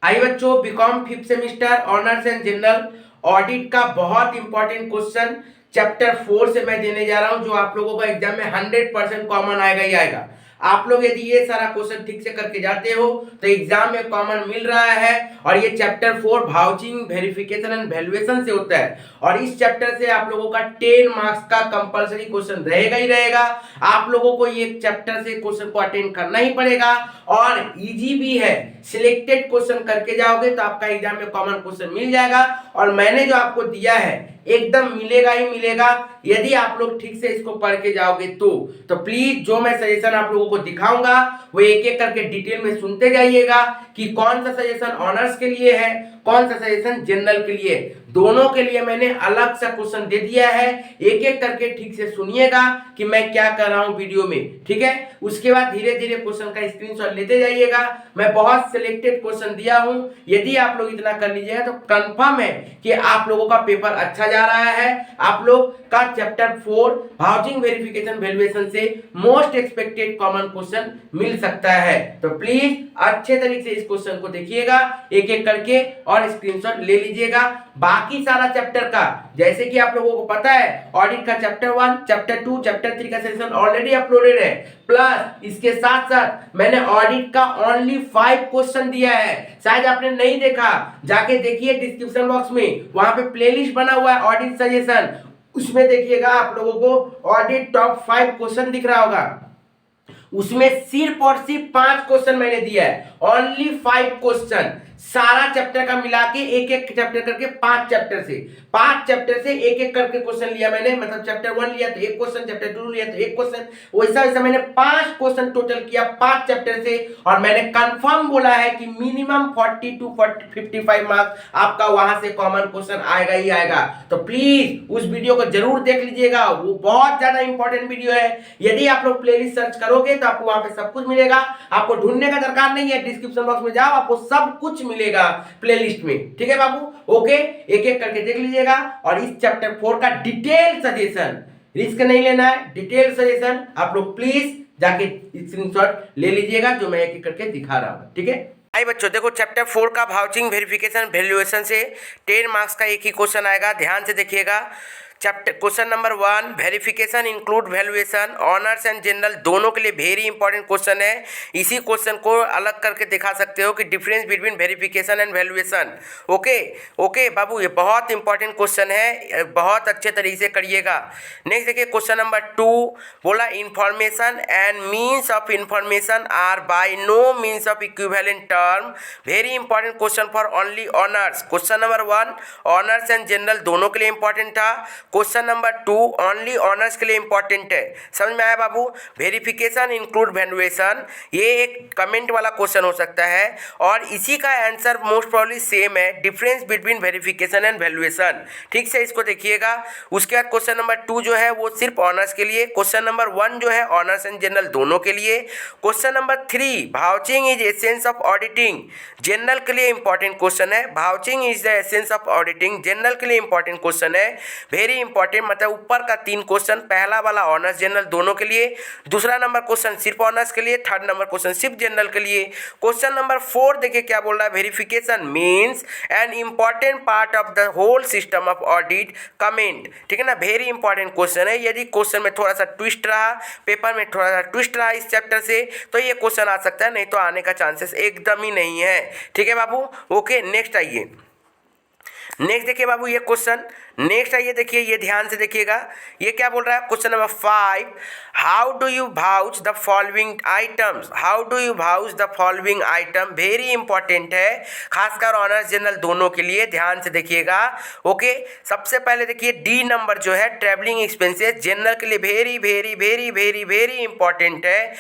High बच्चों, BCom 5th semester honours and general audit का बहुत इंपॉर्टेंट क्वेश्चन चैप्टर 4 से मैं देने जा रहा हूं, जो आप लोगों का एग्जाम में 100% कॉमन आएगा ही आएगा। आप लोग यदि ये सारा क्वेश्चन ठीक से करके जाते हो तो एग्जाम में कॉमन मिल रहा है। और ये chapter 4 vouching verification and valuation से होता है और इस चैप्टर से आप लोगों का 10 मार्क्स का कंपलसरी क्वेश्चन रहेगा ही रहेगा। आप लोगों को ये चैप्टर से क्वेश्चन को अटेंड करना ही पड़ेगा और इजी भी है। सिलेक्टेड क्वेश्चन करके जाओगे तो आपका एग्जाम में कॉमन क्वेश्चन मिल जाएगा और मैंने जो आपको दिया है एकदम मिलेगा ही मिलेगा यदि आप लोग ठीक से इसको पढ़ के जाओगे तो प्लीज जो मैं सजेशन आप लोगों को दिखाऊंगा वो एक एक करके डिटेल में सुनते जाइएगा कि कौन सा सजेशन ऑनर्स के लिए है, कौन सा सजेशन जनरल के लिए। दोनों के लिए मैंने अलग सा क्वेश्चन दे दिया है, एक एक करके ठीक से सुनिएगा कि मैं क्या कर रहा हूं वीडियो में, ठीक है। उसके बाद धीरे धीरे क्वेश्चन का स्क्रीनशॉट लेते जाइएगा। मैं बहुत सिलेक्टेड क्वेश्चन दिया हूं, यदि आप लोग इतना कर लीजिएगा तो कंफर्म है कि आप लोगों का पेपर अच्छा जा रहा है। आप लोग का चैप्टर 4 हाउसिंग वेरिफिकेशन वैल्यूएशन से मोस्ट एक्सपेक्टेड कॉमन क्वेश्चन मिल सकता है। तो प्लीज अच्छे तरीके से इस क्वेश्चन को देखिएगा एक एक करके और स्क्रीनशॉट ले लीजिएगा। बाकी सारा चैप्टर का जैसे कि आप लोगों को पता है ऑडिट का चैप्टर 1, चैप्टर 2, चैप्टर 3 का सेशन ऑलरेडी अपलोडेड है। प्लस इसके साथ साथ मैंने ऑडिट का ओनली 5 क्वेश्चन दिया है। शायद आपने नहीं देखा, जाके देखिए डिस्क्रिप्शन बॉक्स में, वहां पे प्लेलिस्ट बना हुआ है ऑडिट सजेशन, उसमें देखिएगा आप लोगों को ऑडिट टॉप 5 क्वेश्चन दिख रहा होगा। उसमें सिर्फ और सिर्फ 5 क्वेश्चन मैंने दिया है, ओनली 5 क्वेश्चन। सारा चैप्टर का मिला के एक एक चैप्टर करके 5 चैप्टर से एक एक करके क्वेश्चन लिया मैंने। मतलब चैप्टर 1 लिया तो एक क्वेश्चन, चैप्टर 2 लिया तो एक क्वेश्चन, वैसा वैसा मैंने 5 क्वेश्चन टोटल किया 5 चैप्टर से। और मैंने कंफर्म बोला है कि मिनिमम 40 टू 55 मार्क्स आपका वहां से कॉमन क्वेश्चन आएगा ही आएगा। तो प्लीज उस वीडियो को जरूर देख लीजिएगा, वो बहुत ज्यादा इंपॉर्टेंट वीडियो है। यदि आप लोग प्लेलिस्ट सर्च करोगे तो आपको वहां पे सब कुछ मिलेगा, आपको ढूंढने का दरकार नहीं है। डिस्क्रिप्शन बॉक्स में जाओ, आपको सब कुछ मिलेगा प्लेलिस्ट में, ठीक है बाबू। ओके, एक एक करके देख लीजिएगा। और इस चैप्टर 4 का डिटेल सजेशन, रिस्क नहीं लेना है, डिटेल सजेशन आप लोग प्लीज जाके स्क्रीनशॉट ले लीजिएगा जो मैं एक एक करके दिखा रहा हूं, ठीक है। आई बच्चों देखो, चैप्टर 4 का वाउचिंग वेरिफिकेशन वैल्यूएशन से 10 मार्क्स का एक ही क्वेश्चन आएगा, ध्यान से देखिएगा। Chapter question number 1, verification include valuation, honours and general दोनों के लिए वेरी इंपॉर्टेंट क्वेश्चन है। इसी क्वेश्चन को अलग करके दिखा सकते हो कि difference between verification and valuation. Okay okay बाबू, ये बहुत इंपॉर्टेंट क्वेश्चन है, बहुत अच्छे तरीके से करिएगा। नेक्स्ट देखिए क्वेश्चन नंबर 2, बोला information and means of information are by no means of equivalent term. Very important question for only honours. Question number 1 honours and general दोनों के लिए इंपॉर्टेंट था। क्वेश्चन नंबर 2 ओनली ऑनर्स के लिए important है। समझ में आया बाबू। वेरिफिकेशन इंक्लूड वैल्यूएशन, ये एक कमेंट वाला क्वेश्चन हो सकता है और इसी का आंसर मोस्ट प्रोबेबली सेम है, difference between verification and valuation. ठीक से इसको देखिएगा। उसके बाद क्वेश्चन नंबर 2 जो है वो सिर्फ ऑनर्स के लिए। क्वेश्चन नंबर 1 जो है ऑनर्स एंड जनरल दोनों के लिए। Question number 3 vouching is essence of auditing, general के लिए इंपॉर्टेंट क्वेश्चन है। Vouching is the essence of auditing, general के लिए इंपॉर्टेंट क्वेश्चन है। वेरी इंपॉर्टेंट, मतलब ऊपर का 3 क्वेश्चन, पहला वाला ऑनर्स जनरल दोनों के लिए, दूसरा नंबर क्वेश्चन सिर्फ ऑनर्स के लिए, थर्ड नंबर क्वेश्चन सिर्फ जनरल के लिए। क्वेश्चन नंबर 4 देखिए क्या बोल रहा है, verification means an important part of the whole system of audit comment. ठीक है ना, वेरी इंपॉर्टेंट क्वेश्चन है। यदि क्वेश्चन में थोड़ा सा ट्विस्ट रहा, पेपर में थोड़ा सा ट्विस्ट रहा इस चैप्टर से, तो ये क्वेश्चन आ सकता है, नहीं तो आने का चांसेस एकदम ही नहीं है। ठीक है बाबू। ओके, नेक्स्ट आइए। नेक्स्ट देखिए बाबू ये क्वेश्चन, नेक्स्ट आइए देखिए, ये ध्यान से देखिएगा। ये क्या बोल रहा है, question number 5, how do you vouch the following items, how do you vouch the following item. Very important है, खासकर ऑनर्स जनरल दोनों के लिए, ध्यान से देखिएगा। ओके, सबसे पहले देखिए डी नंबर जो है ट्रैवलिंग एक्सपेंसेस, जनरल के लिए very very very very very important है।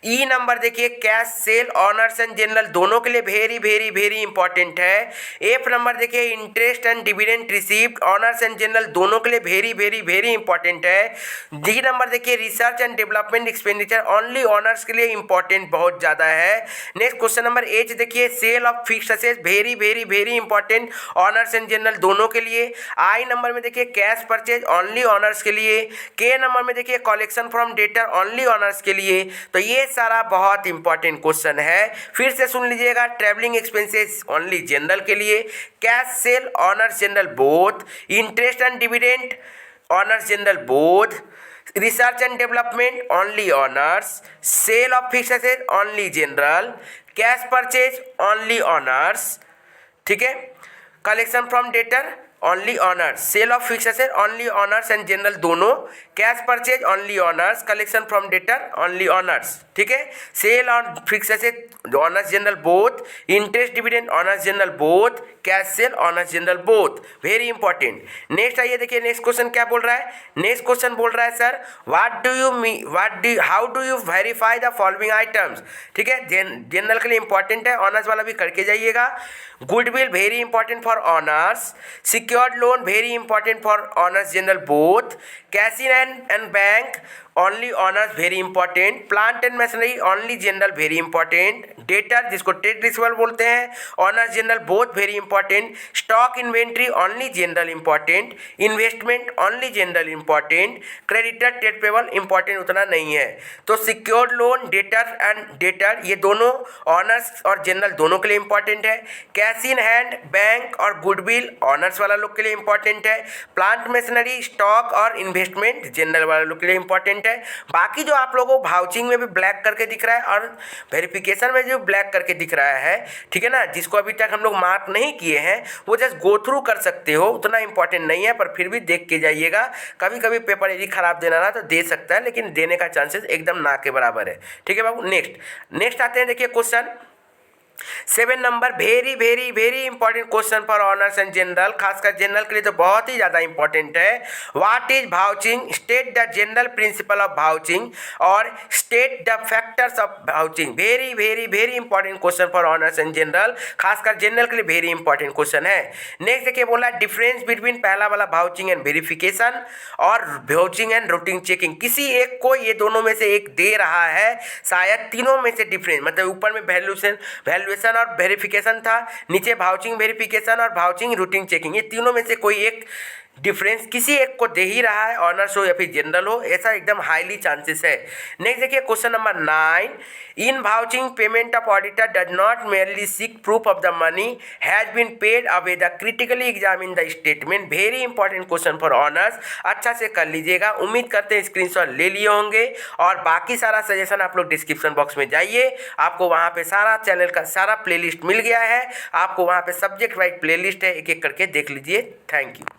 ई नंबर देखिए cash sale, honours and general दोनों के लिए वेरी वेरी वेरी इंपॉर्टेंट है। एफ नंबर देखिए interest and dividend received, honours and general दोनों के लिए वेरी वेरी वेरी इंपॉर्टेंट है। डी नंबर देखिए research and development expenditure only honours के लिए इंपॉर्टेंट बहुत ज़्यादा है। नेक्स्ट क्वेश्चन नंबर एच देखिए sale of fixed assets very very very important honours and general दोनों के लिए। आई नंबर में देखिए कैश परचेज ओनली ऑनर्स के लिए। के नंबर में देखिए collection from debtor only honours के लिए। तो ये सारा बहुत इंपॉर्टेंट क्वेश्चन है, फिर से सुन लीजिएगा। ट्रैवलिंग एक्सपेंसेस ओनली जनरल के लिए, cash sale honours general both, interest and dividend honours general both, research and development only honours, sale of fixed asset only general, cash purchase only honours, ठीक है, collection from debtor only honours, sale of fixed asset only honours and general दोनों, cash purchase only honours, collection from debtor only honours, ठीक है, sale on fixed asset honours general both, interest dividend honours general both, cash sale honours general both, very important. Next आइए देखिए next question क्या बोल रहा है। Next question बोल रहा है sir how do you verify the following items, ठीक है, जनरल के लिए इंपॉर्टेंट है, ऑनर्स वाला भी करके जाइएगा। Goodwill very important for honours, secured loan very important for honours general both, cash in and bank only honours very important, plant and machinery only general very important, debtor जिसको trade receivable बोलते हैं honours general both very important, stock inventory only general important, investment only general important, creditor trade payable important उतना नहीं है। तो secured loan debtor ये दोनों honours और जनरल दोनों के लिए इंपॉर्टेंट है। कैश इन हैंड बैंक और गुडविल ऑनर्स वाला लोग के लिए इंपॉर्टेंट है। प्लांट मशीनरी स्टॉक और इन्वेस्टमेंट जनरल वाला लोग के लिए इंपॉर्टेंट है। बाकी जो आप लोगों को भाउचिंग में भी ब्लैक करके दिख रहा है और वेरिफिकेशन में जो ब्लैक करके दिख रहा है, ठीक है ना, जिसको अभी तक हम लोग मार्क नहीं किए हैं वो जस्ट गो थ्रू कर सकते हो, उतना इंपॉर्टेंट नहीं है, पर फिर भी देख के जाइएगा। कभी कभी पेपर यदि खराब देना ना तो दे सकता है, लेकिन देने का चांसेस एकदम ना के बराबर है, ठीक है बाबू। नेक्स्ट आते हैं देखिए question 7 number very very very important question for honours and general, खासकर जनरल के लिए तो बहुत ही ज़्यादा इंपॉर्टेंट है। What is vouching, state the general principle of vouching और state the factors of vouching, very very very important question for honours and general, खासकर जनरल के लिए वेरी इंपॉर्टेंट क्वेश्चन है। नेक्स्ट देखिए बोला डिफरेंस बिटवीन पहला वाला भाउचिंग एंड वेरिफिकेशन और भाउचिंग एंड रूटिंग चेकिंग, किसी एक को ये दोनों में से एक दे रहा है, शायद तीनों में से डिफरेंस, मतलब ऊपर में वैल्यूएशन और वेरिफिकेशन था, नीचे भाउचिंग वेरिफिकेशन और भाउचिंग रूटिंग चेकिंग, ये तीनों में से कोई एक डिफरेंस किसी एक को दे ही रहा है, ऑनर्स हो या फिर जनरल हो, ऐसा एकदम हाईली चांसेस है। नेक्स्ट देखिए question number 9, in vouching payment of auditor does not merely seek proof of the money has been paid away the critically examine the statement, very important question for honours, अच्छा से कर लीजिएगा। उम्मीद करते हैं screenshot ले लिए होंगे और बाकी सारा सजेशन आप लोग डिस्क्रिप्शन बॉक्स में जाइए, आपको वहाँ पे सारा चैनल का सारा प्लेलिस्ट मिल गया है, आपको वहाँ पे सब्जेक्ट वाइज प्लेलिस्ट है, एक एक करके देख लीजिए। Thank you.